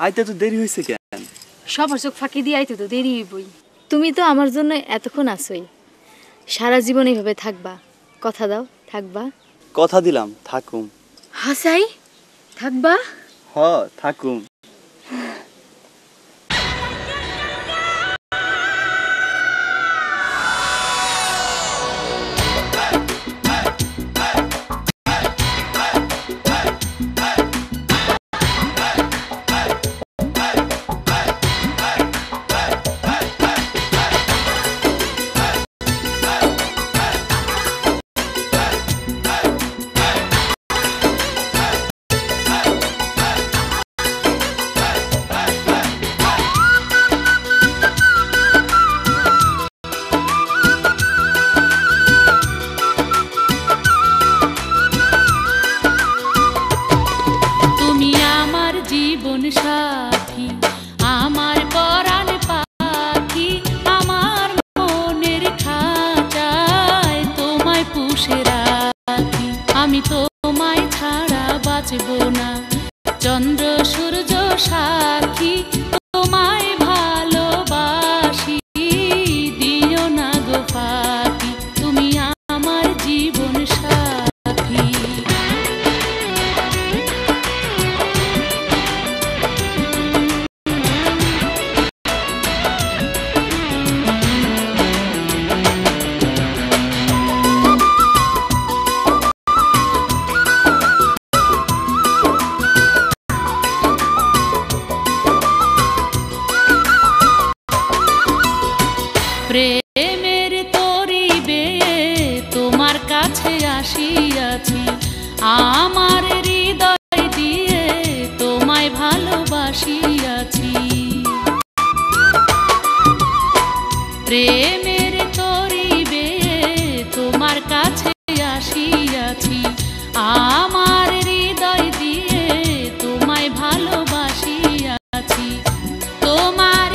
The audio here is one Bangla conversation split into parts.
আইতে তো দেরি হয়েছে কেন? সবার চোখ ফাঁকি দিয়ে আইতে তো দেরি হইবই। তুমি তো আমার জন্য এতক্ষণ আসোই, সারা জীবন এইভাবে থাকবা, কথা দাও থাকবা? কথা দিলাম থাকুম। হাসাই থাকবা? হ থাকুম। সাথী আমার পরাণ পাখি, আমার মনের খাঁচায় তোমায় পুষে রাখি। আমি তোমায় ছাড়া বাঁচব না, চন্দ্র সূর্য সাক্ষী তোমায় ভালোবাসি, দিও না গো ফাঁকি, তুমি আমার জীবন সাথী। প্রেমের তরিবে তোমার কাছে আসিয়াছি, আমার হৃদয় দিয়ে তোমায় ভালোবাসিয়াছি। প্রেমের তরিবে তোমার কাছে আসিয়াছি, আমার হৃদয় দিয়ে তোমায় ভালোবাসিয়াছি। তোমার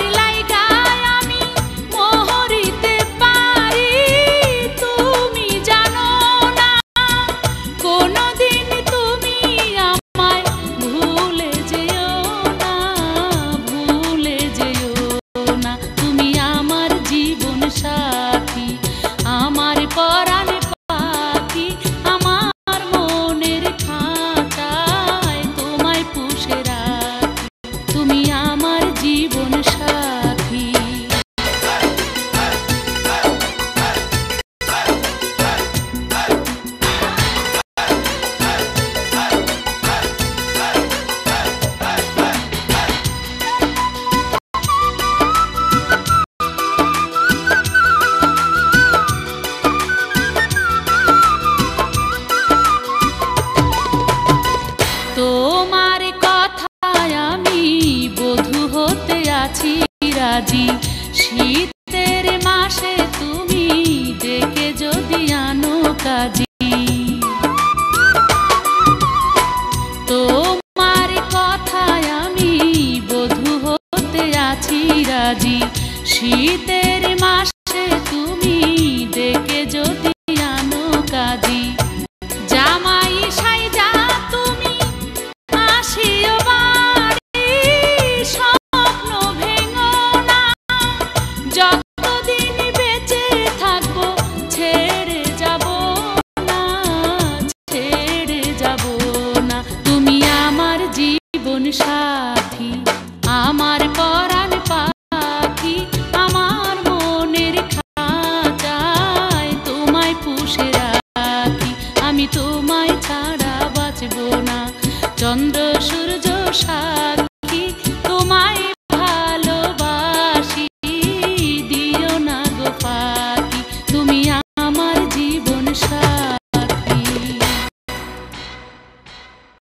রাজি, শীতের মাসে তুমি ডেকে যদি আনো কাজী, তোমার কথায় আমি বধূ হতে আছি রাজি, শীতের মাসে তুমি ডেকে যদি আনো কাজী। জামাই সাইজা তুমি আসিও বাড়ি, স্বপ্ন ভেঙো না, যতদিন বেঁচে থাকবো ছেড়ে যাব না, ছেড়ে যাব না। তুমি আমার জীবন সাথী, আমার পরাণ পাখি, আমার মনের খাঁচায় তোমায় পুষে রাখি। আমি তোমায় ছাড়া বাঁচব না, চন্দ্র সূর্য সাক্ষী।